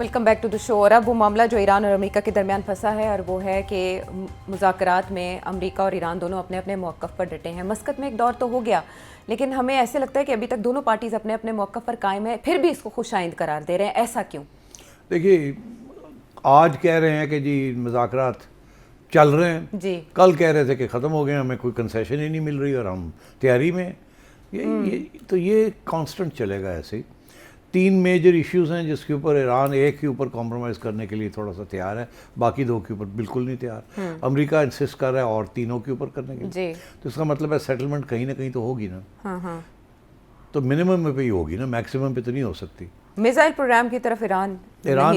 Welcome back to the شو. اور اب وہ معاملہ جو ایران اور امریکہ کے درمیان پھنسا ہے اور وہ ہے کہ مذاکرات میں امریکہ اور ایران دونوں اپنے اپنے موقف پر ڈٹے ہیں. مسقط میں ایک دور تو ہو گیا لیکن ہمیں ایسے لگتا ہے کہ ابھی تک دونوں پارٹیز اپنے اپنے موقف پر قائم ہیں, پھر بھی اس کو خوش آئند قرار دے رہے ہیں. ایسا کیوں؟ دیکھیے آج کہہ رہے ہیں کہ جی مذاکرات چل رہے ہیں, جی کل کہہ رہے تھے کہ ختم ہو گئے, ہمیں کوئی کنسیشن ہی نہیں مل رہی اور ہم تیاری میں یہ کانسٹنٹ چلے گا ایسے ہی. 3 میجر ایشوز ہیں جس کے اوپر ایران ایک کے اوپر کمپرومائز کرنے کے لیے تھوڑا سا تیار ہے, باقی 2 کے اوپر بالکل نہیں تیار. امریکہ انسسٹ کر رہا ہے اور تینوں کے اوپر کرنے کے لیے, تو اس کا مطلب ہے سیٹلمنٹ کہیں نہ کہیں تو ہوگی نا. تو منیمم پہ ہی ہوگی نا, میکسیمم پہ تو نہیں ہو سکتی. میزائل پروگرام کی طرف ایران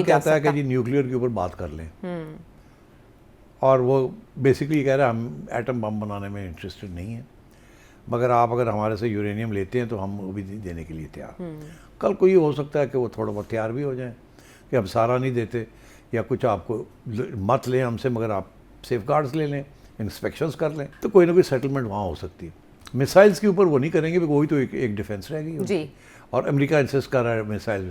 کہتا ہے کہ جی نیوکلیئر کے اوپر بات کر لیں, اور وہ بیسکلی کہہ رہا ہے ہم ایٹم بم بنانے میں انٹرسٹڈ نہیں ہیں, مگر آپ اگر ہمارے سے یورینیم لیتے ہیں تو ہم وہ بھی دینے کے لیے تیار. کل کو یہ ہو سکتا ہے کہ وہ تھوڑا بہت تیار بھی ہو جائیں کہ ہم سارا نہیں دیتے, یا کچھ آپ کو مت لیں ہم سے مگر آپ سیف گارڈز لے لیں, انسپیکشنز کر لیں, تو کوئی نہ کوئی سیٹلمنٹ وہاں ہو سکتی ہے. میسائلز کے اوپر وہ نہیں کریں گے, وہی تو ایک ڈیفینس رہ گئی جی. اور امریکہ انسسٹ کر رہا ہے میسائل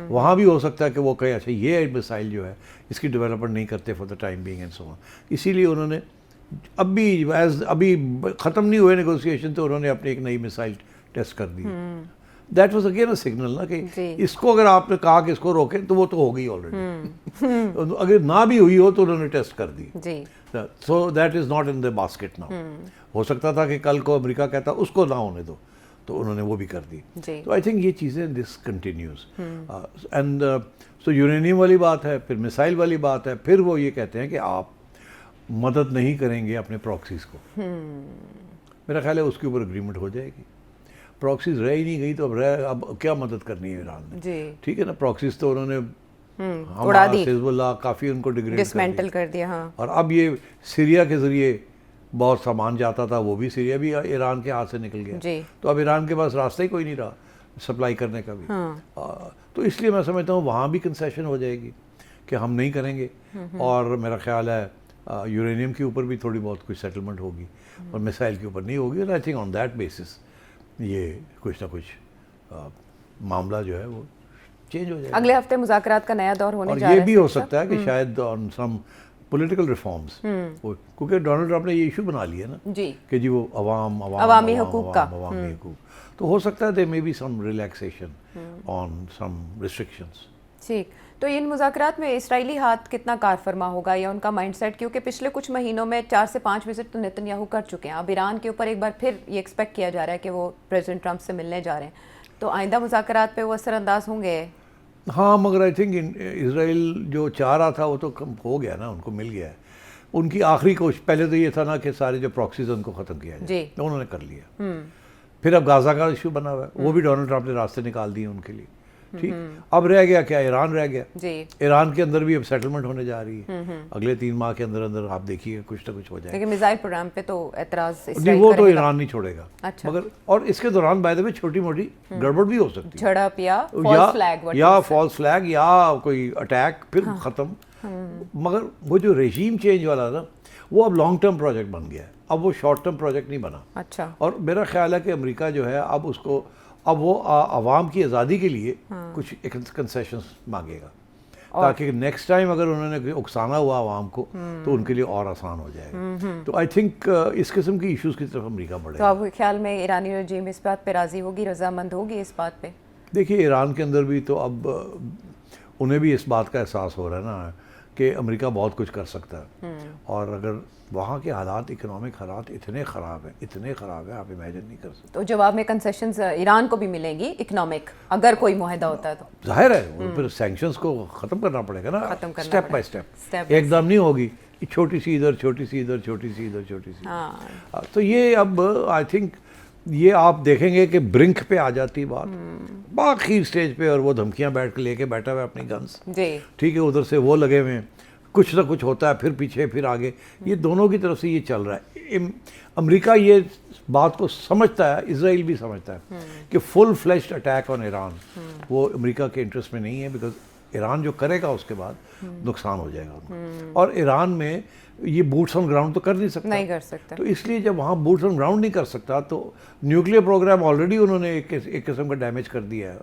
وہاں بھی ہو سکتا ہے کہ وہ کہیں اچھا یہ میسائل جو ہے اس کی ڈیولپمنٹ نہیں کرتے for the time being and so on. اسی لیے انہوں نے ابھی ختم نہیں ہوئے نیگوسیشن تو انہوں نے اپنی ایک نئی میسائل ٹیسٹ کر دی. That was again a signal نا کہ اس کو اگر آپ نے کہا کہ اس کو روکیں تو وہ تو ہو گئی آلریڈی, اگر نہ بھی ہوئی ہو تو انہوں نے ٹیسٹ کر دی. So that is not in the basket now. ہو سکتا تھا کہ کل کو امریکہ کہتا اس کو نہ ہونے دو, تو انہوں نے وہ بھی کر دی. تو آئی تھنک یہ چیزیں دس کنٹینیوز. اینڈ سو یورینیم والی بات ہے, پھر میسائل والی بات ہے, پھر وہ یہ کہتے ہیں کہ آپ مدد نہیں کریں گے اپنے پراکسیز کو. میرا خیال ہے اس کے اوپر اگریمنٹ ہو جائے گی. پراکسیز رہ ہی نہیں گئی تو اب کیا مدد کرنی ہے ایران نے. ٹھیک ہے نا, پراکسیز تو انہوں نے حزب اللہ کافی ان کو ڈسمینٹل کر دیا, اور اب یہ سیریا کے ذریعے بہت سامان جاتا تھا, وہ بھی سیریا بھی ایران کے ہاتھ سے نکل گیا. تو اب ایران کے پاس راستہ ہی کوئی نہیں رہا سپلائی کرنے کا بھی. تو اس لیے میں سمجھتا ہوں وہاں بھی کنسیشن ہو جائے گی کہ ہم نہیں کریں گے, اور میرا خیال ہے یورینیم کے اوپر بھی تھوڑی بہت کچھ سیٹلمنٹ ہوگی اور میسائل کے اوپر نہیں ہوگی. اور I think on that basis یہ کچھ نہ کچھ معاملہ جو ہے وہ چینج ہو جائے گا. اگلے ہفتے مذاکرات کا نیا دور ہونے جا رہا ہے, اور یہ بھی ہو سکتا ہے کہ شاید آن سم پولیٹیکل ریفارمز, کیونکہ ڈونلڈ ٹرمپ نے یہ ایشو بنا لیا نا کہ جی وہ عوامی حقوق کا, تو ہو سکتا ہے there may be some relaxation on some restrictions. ٹھیک. تو ان مذاکرات میں اسرائیلی ہاتھ کتنا کار فرما ہوگا یا ان کا مائنڈ سیٹ, کیونکہ پچھلے کچھ مہینوں میں 4 سے 5 وزٹ تو نیتن یاہو کر چکے ہیں. اب ایران کے اوپر ایک بار پھر یہ ایکسپیکٹ کیا جا رہا ہے کہ وہ پریزیڈنٹ ٹرمپ سے ملنے جا رہے ہیں, تو آئندہ مذاکرات پہ وہ اثر انداز ہوں گے. ہاں, مگر آئی تھنک اسرائیل جو چاہ رہا تھا وہ تو ہو گیا نا, ان کو مل گیا ہے. ان کی آخری کوشش پہلے تو یہ تھا نا کہ سارے جو پراکسیز ان کو ختم کیا جائے, انہوں نے کر لیا. پھر اب غازہ کا ایشو بنا ہوا ہے, وہ بھی ڈونلڈ ٹرمپ نے راستے نکال دیے ان کے لیے. ٹھیک, اب رہ گیا کیا, ایران رہ گیا. ایران کے اندر بھی اب سیٹلمنٹ ہونے جا رہی ہے اگلے 3 ماہ کے اندر اندر. آپ دیکھیے کچھ نہ کچھ ہو جائے گا. لیکن میزائل پروگرام پہ تو اعتراض نہیں, وہ تو ایران نہیں چھوڑے گا. مگر اور اس کے دوران بائی دا وے چھوٹی موٹی گڑبڑ بھی ہو سکتی ہے, جھڑپ یا فالس فلیگ یا کوئی اٹیک, پھر ختم. مگر وہ جو ریجیم چینج والا نا وہ اب لانگ ٹرم پروجیکٹ بن گیا ہے, اب وہ شارٹ ٹرم پروجیکٹ نہیں بنا. اچھا. اور میرا خیال ہے کہ امریکہ جو ہے اب اس کو اب وہ عوام کی آزادی کے لیے کچھ کنسیشنز مانگے گا, تاکہ نیکسٹ ٹائم اگر انہوں نے اکسانا ہوا عوام کو تو ان کے لیے اور آسان ہو جائے گا. تو آئی تھنک اس قسم کی ایشوز کی طرف امریکہ بڑھے. تو آپ کے خیال میں ایرانی رجیم اس بات پہ راضی ہوگی, رضامند ہوگی اس بات پہ؟ دیکھیے ایران کے اندر بھی تو اب انہیں بھی اس بات کا احساس ہو رہا ہے نا کہ امریکہ بہت کچھ کر سکتا ہے, اور اگر وہاں کے حالات اکنامک حالات اتنے خراب ہیں آپ امیجن نہیں کر سکتے. تو جواب میں کنسیشنز ایران کو بھی ملیں گی اکنامک, اگر کوئی معاہدہ ہوتا ہے تو ظاہر ہے پھر سینکشنز کو ختم کرنا پڑے گا نا, اسٹیپ بائی اسٹیپ, ایک دم نہیں ہوگی, چھوٹی سی ادھر چھوٹی سی ادھر چھوٹی سی ادھر چھوٹی سی. تو یہ اب آئی تھنک یہ آپ دیکھیں گے کہ برنک پہ آ جاتی بات, باقی اسٹیج پہ, اور وہ دھمکیاں لے کے بیٹھا ہوا ہے اپنی گنز. ٹھیک ہے, ادھر سے وہ لگے ہوئے ہیں, کچھ نہ کچھ ہوتا ہے, پھر پیچھے پھر آگے, یہ دونوں کی طرف سے یہ چل رہا ہے. امریکہ یہ بات کو سمجھتا ہے, اسرائیل بھی سمجھتا ہے کہ فل فلیشڈ اٹیک آن ایران وہ امریکہ کے انٹرسٹ میں نہیں ہے, بیکاز ایران جو کرے گا اس کے بعد نقصان ہو جائے گا ان کو. اور ایران میں یہ بوٹس آن گراؤنڈ تو کر نہیں سکتا, نہیں کر سکتا. تو اس لیے جب وہاں بوٹس آن گراؤنڈ نہیں کر سکتا تو نیوکلیئر پروگرام آلریڈی انہوں نے ایک قسم کا ڈیمیج کر دیا ہے,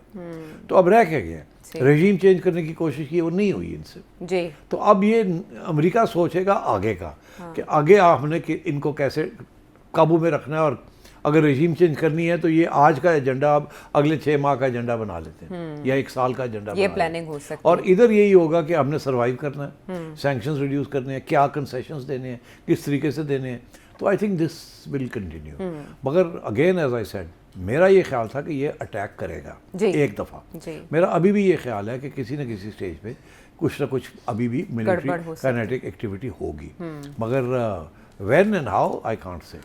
تو اب رہ کیا گیا, رجیم چینج کرنے کی کوشش کی وہ نہیں ہوئی ان سے. جی تو اب یہ امریکہ سوچے گا آگے کا کہ آگے آپ نے کہ ان کو کیسے قابو میں رکھنا ہے, اور اگر رجیم چینج کرنی ہے تو یہ آج کا ایجنڈا اب اگلے 6 ماہ کا ایجنڈا بنا لیتے ہیں, یا 1 سال کا ایجنڈا یہ بنا پلاننگ ہو سکتی اور ادھر یہی ہوگا کہ ہم نے سروائیو کرنا ہے, سینکشنز ریڈیوس کرنے ہیں, کیا کنسیشنز دینے ہیں, کس طریقے سے دینے ہیں. تو I think this will continue. مگر اگین ایز آئی سیڈ, میرا یہ خیال تھا کہ یہ اٹیک کرے گا ایک دفعہ. میرا ابھی بھی یہ خیال ہے کہ کسی نہ کسی سٹیج پہ کچھ نہ کچھ ابھی بھی ملٹری کائنیٹک ایکٹیویٹی ہوگی, مگر when and how I can't say.